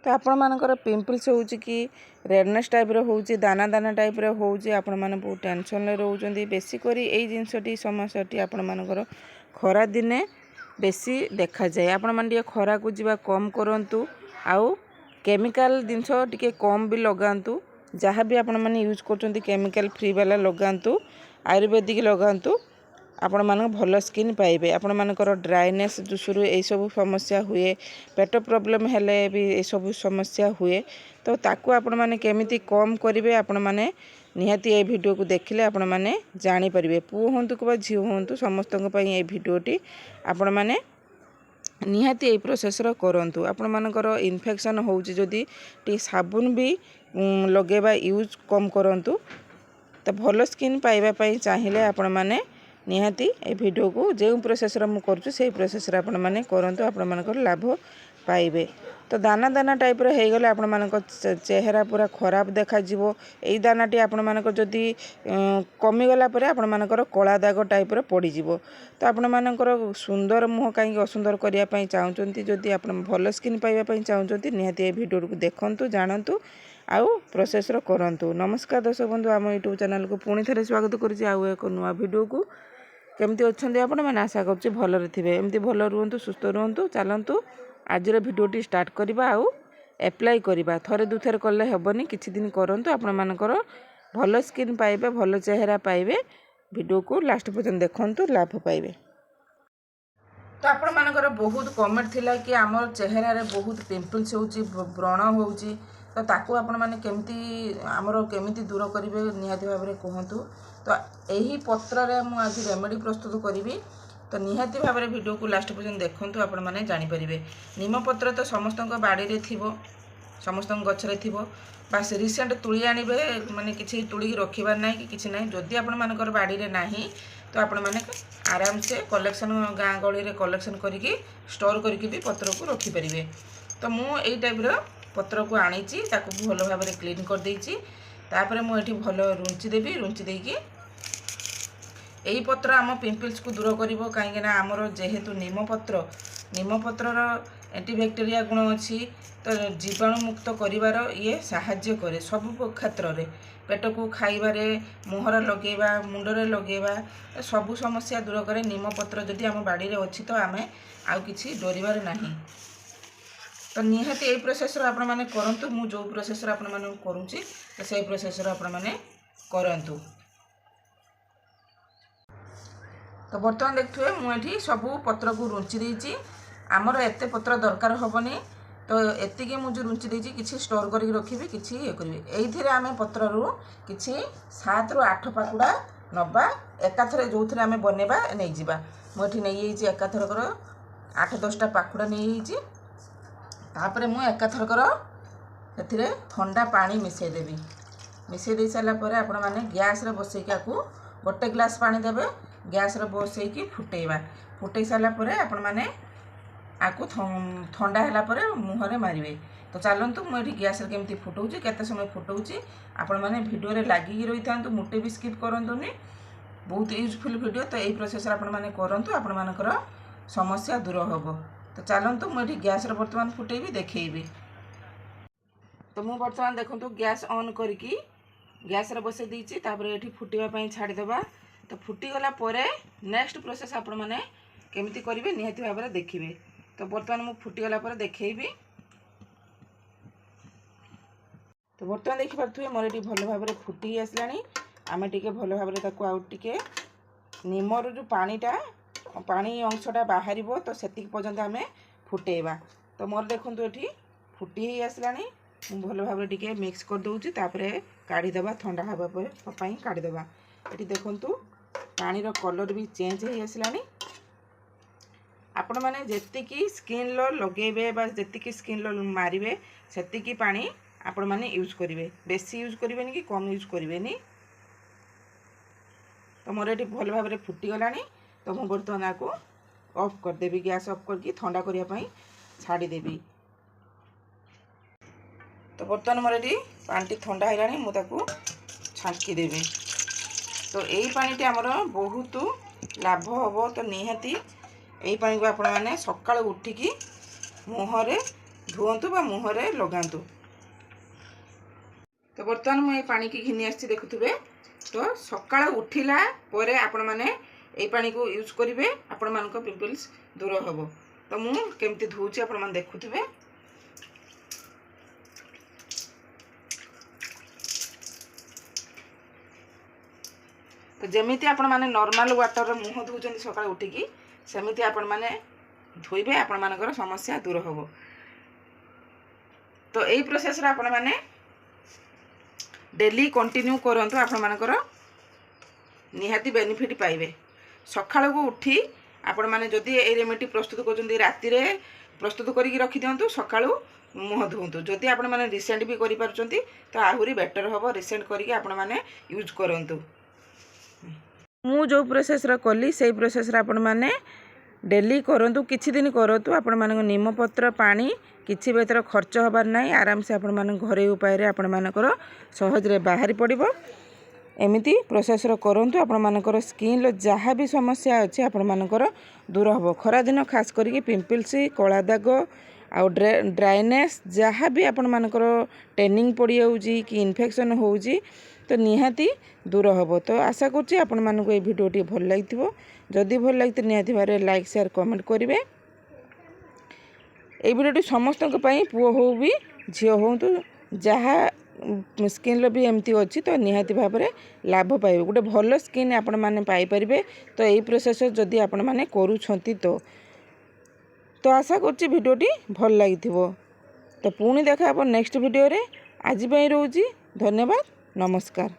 तो आपण मानकर पिंपल्स होउची कि रेडनेस टाइप रो होउची दाना दाना टाइप रो होउची आपण माने बहुत टेंशन ले रहउचंदी बेसी करी एई जिंसटी समस्याटी आपण मानकर खरा दिने बेसी देखा जाए आपण मान टिके खरा को जीवा कम करंतु आउ केमिकल जिनस टिके कम भी लगांतु जहाँ भी आपण माने यूज करचंती केमिकल फ्री वाला लगांतु आयुर्वेदिक लगांतु आपण मान भल स्किन पाइबे आपण मानकर ड्राइनेस शुरू यही सब समस्या हुए पेट प्रॉब्लम हेले भी ये सब समस्या हुए तो ताकू आपण माने केमिति कम करिवे आपण माने निहाती ए वीडियो को देखिले आपण माने जानि परिबे पुओ होंतु कि झी होंतु समस्त पई ए वीडियोटी आपण माने निहाती ए प्रोसेस रो करंतु आपण मानकर इन्फेक्शन होउची जदी टी साबुन भी लगेबा यूज कम करंतु तो भल स्किन पाइबा पई चाहिले आपण माने निहाती ए वीडियो को जो प्रोसेस मु करूँ से प्रोसेस आपण माने करंतु आपण मानकर लाभ पाइबे तो दाना दाना टाइप रो हे गले आपण मानकर चेहरा पूरा खराब देखा जिवो एई दानाटी आपण मानकर जदी कमी गला परे आपण मानकर कला दाग टाइप रो पड़ी जिवो तो आपण मानकर सुंदर मुह काई असुंदर करिया पई चाहुचंती जदी आपण भल स्किन पाइबा पई चाहुचंती निहाती ए वीडियो को देखंतु जानंतु आउ प्रोसेस रो करंतु। नमस्कार दर्शक बंधु आम यूट्यूब चैनल को पुणी थे स्वागत करुच्ची आउ एक नुआ वीडियो को केमती अच्छा आपण मैंने आशा करुच्ची भलरे थे एमती भल रुहतु सुस्थ रुहतु चलतु आज भिडियोटी स्टार्ट करवा आउ एप्लाई करवा थरे दुथर कले हेबनी किछि दिन करंतु आपण मानकर भल स्किन पाइबे भल चेहरा पाइबे वीडियो को लास्ट पर्यंत देखंतु लाभ पाइबे। तो आपण मानकर बहुत कमेंट थिला कि हमर चेहरा रे बहुत पिंपल्स होउची व्रण होउची तो ताकू आपण माने केमती हमर केमती दूर करिवे निहाती भाबरे कहंतु। तो यही पत्र रे मु आज रेमेडी प्रस्तुत करिवि तो निहाती भाबरे वीडियो को लास्ट पर्यंत देखंतु आपण माने जानि परिबे। नीम पत्र तो समस्तक बाड़ी रे थिबो समस्तक गछ रे थिबो बास रिसेंट तुली आनिबे माने किछि तुली रखिबार नै कि किछि नै जदि आपण मानकर बाड़ी रे नाही तो आपण माने आराम से कलेक्शन गाँ गली रे कलेक्शन करिकि स्टोर करिकि भी पत्र को रखि परिबे। तो मु एई टाइप रो पत्र को आनीची ताकू भल भाबरे क्लीन कर देइची तापरे मु एठी भल रुंची देबी रुंची देकी एई पत्र आम पिंपल्स को दूर करिवो काहेकि ना हमर जेहेतु नीम पत्र रो एंटीबैक्टेरिया गुण अच्छी तो जीवाणु मुक्त करिवार ये साहाय्य करे सब क्षेत्र रे पेट को खाइबारे मुहर लगेबा मुंडरे लगेबा सब समस्या दूर करे नीम पत्र जदि आम बाड़ी रे अछि तो आमे आउ किछि डरिबार नाही। तो निहाती ए प्रोसेस रो आपण माने करंतु मु जो प्रोसेस रो आपण माने करूची तो सेही प्रोसेस रो आपण माने करंतु। तो बर्तमान देखुए मुझे सबू पत्र को रुंची देची आमर एते पत्र दरकार हेनी तो एतिकी मुझे रुंची देची किसी स्टोर करके रखी किसी ये करी ये आम पत्र रू कि 7 ରୁ 8 पाकुड़ा नबा एकाथरे जो थे आम बनवा नहीं जावा मुझे नहीं एकाथरकर 8-10टा पाकुड़ा नहीं तापर मु एकाथरकर से ठंडा पानी मिसईदेवी मिसई दे सारापर आपण मैंने गैस रे बसैकी आपको गोटे ग्लास पानी देवे गैस रे बसैकी फुटेबा फुटे सारापर आपण मैंने आपको ठंडा है मुहरे मारे। तो चलतु मुझे गैस केमती फुटाऊँगी केते समय फुटाऊँगी आपण मैंने वीडियो रे लागिकी रही था मोटे भी स्किप करंतुनी बहुत यूजफुल वीडियो। तो यही प्रोसेस आपण मैंने करंतु आपण मानकर समस्या दूर हम। तो चलतु मुझे गैस रे बर्तमान फुटेबी देखैबी। तो मु बर्तमान देखंतु गैस ऑन करके गैस रे बसै दीची तापर एठी फुटिबा पई छाड़ी देबा। तो फुटी गला परे नेक्स्ट प्रोसेस आपण माने केमिति करिवे निहाती भाबरे देखिबे। तो बर्तमान मु फुटी गला परे देखैबी। तो बर्तमान देखि पारथुए मोर एठी भलो भाबरे फुटी आसलानी आमे टिके भलो भाबरे ताकू आउट टिके निमर जो पानी अंशटा बाहरिबो तो सेतिक पर्यंत आमे फुटेबा। तो मोर देखंतु एठी फुटी ही आसलानी मु भलो भाबरे टिके मिक्स कर दउची तापरे काढी देबा ठंडा हबा पई काढी देबा। एठी देखंतु पानी रो कलर भी चेंज हो आसलानी आपण माने जेतिकी स्किन लो लगेबे बा जेतिकी स्किन लो मारिबे सेतिकी पानी आपण माने यूज करिवे बेसी यूज करिवेनी कि कम यूज करिवेनी। तो मोर एठी भल भाबरे फुटी गलानी तो मु बर्तमान आको ऑफ कर देबी गैस ऑफ करके ठंडा करिया पई छाड़ी देबी। तो बर्तमान मोर एठी पानी ठंडा हैलानी मु ताको छांकी देबी। तो यही पानी आमर बहुत लाभ हम। तो निहाती यही पानी को आपण मैंने सकाल उठिकी मुहरे ଧୁଅନ୍ତୁ ବା ମୁହଁରେ ଲଗାନ୍ତୁ। ତ ବର୍ତ୍ତମାନ ମୁଁ ଏ ପାଣିକି ଘିନି ଆସିଛି ଦେଖୁଥିବେ। ତ ସକାଳ ଉଠିଲା ପରେ ଆପଣମାନେ এই ପାଣିକୁ ୟୁଜ୍ କରିବେ, ଆପଣମାନଙ୍କ ପିମ୍ପଲ୍ସ ଦୂର ହେବ। ତ ମୁଁ କେମିତି ଧୋଉଛି ଆପଣମାନେ ଦେଖୁଥିବେ। ତ ଯେମିତି ଆପଣମାନେ ନର୍ମାଲ ୱାଟରରେ ମୁହଁ ଧୋଉଛନ୍ତି ସକାଳେ ଉଠିକି, ସେମିତି ଆପଣମାନେ ଧୋଇବେ, ଆପଣମାନଙ୍କର ସମସ୍ୟା ଦୂର ହେବ। ତ এই ପ୍ରୋସେସରେ ଆପଣମାନେ ଡେଲି କଣ୍ଟିନ୍ୟୁ କରନ୍ତୁ, ଆପଣମାନଙ୍କର ନିହାତି ବେନିଫିଟ୍ ପାଇବେ। ସକାଳକୁ ଉଠି ଆପଣମାନେ ଯଦି এই ରେମେଡି ପ୍ରସ୍ତୁତ କରୁଛନ୍ତି, ରାତିରେ ପ୍ରସ୍ତୁତ କରିକି ରଖିଦିଅନ୍ତୁ, ସକାଳୁ ମୁହଁ ଧୁଅନ୍ତୁ। ଯଦି ଆପଣମାନେ ରିସେଣ୍ଟ ବି କରିପାରୁଛନ୍ତି ତ ଆହୁରି ବେଟର ହେବ। ରିସେଣ୍ଟ କରିକି ଆପଣମାନେ ୟୁଜ୍ କରନ୍ତୁ। ମୁଁ ଯେଉଁ ପ୍ରୋସେସରେ କଲି ସେଇ ପ୍ରୋସେସରେ ଆପଣମାନେ ଡେଲି କରନ୍ତୁ, କିଛି ଦିନ କରନ୍ତୁ। ଆପଣମାନଙ୍କ ନିମପତ୍ର ପାଣି କିଛି ବି ଏଥର ଖର୍ଚ୍ଚ ହେବାର ନାହିଁ। ଆରାମସେ ଆପଣମାନଙ୍କ ଘରୋଇ ଉପାୟରେ ଆପଣମାନଙ୍କର ସହଜରେ ବାହାରି ପଡ଼ିବ। ଏମିତି ପ୍ରୋସେସର କରନ୍ତୁ, ଆପଣମାନଙ୍କର ସ୍କିନ୍ର ଯାହା ବି ସମସ୍ୟା ଅଛି ଆପଣମାନଙ୍କର ଦୂର ହେବ। ଖରାଦିନ ଖାସ୍ କରିକି ପିମ୍ପଲ୍ସ, କଳା ଦାଗ ଆଉ ଡ୍ରାଇନେସ୍ ଯାହା ବି ଆପଣମାନଙ୍କର ଟ୍ୟାନିଂ ପଡ଼ିଯାଉଛି କି ଇନଫେକ୍ସନ୍ ହେଉଛି ତ ନିହାତି ଦୂର ହେବ। ତ ଆଶା କରୁଛି ଆପଣମାନଙ୍କୁ এই ଭିଡ଼ିଓଟି ଭଲ ଲାଗିଥିବ। ଯଦି ଭଲ ଲାଗିଥିବ ନିହାତି ଭାବରେ ଲାଇକ୍ ସେୟାର କମେଣ୍ଟ କରିବେ। এই ଭିଡ଼ିଓଟି ସମସ୍ତଙ୍କ ପାଇଁ, ପୁଅ ହେଉ ବି ଝିଅ ହୁଅନ୍ତୁ, ଯାହା ସ୍କିନ୍ର ବି ଏମିତି ଅଛି ତ ନିହାତି ଭାବରେ ଲାଭ ପାଇବେ। ଗୋଟେ ଭଲ ସ୍କିନ୍ ଆପଣମାନେ ପାଇପାରିବେ ତ এই ପ୍ରୋସେସ୍ ଯଦି ଆପଣମାନେ କରୁଛନ୍ତି ତ ଆଶା କରୁଛି ଭିଡ଼ିଓଟି ଭଲ ଲାଗିଥିବ। ତ ପୁଣି ଦେଖା ହେବ ନେକ୍ସଟ ଭିଡ଼ିଓରେ। ଆଜି ପାଇଁ ରହୁଛି, ଧନ୍ୟବାଦ, ନମସ୍କାର।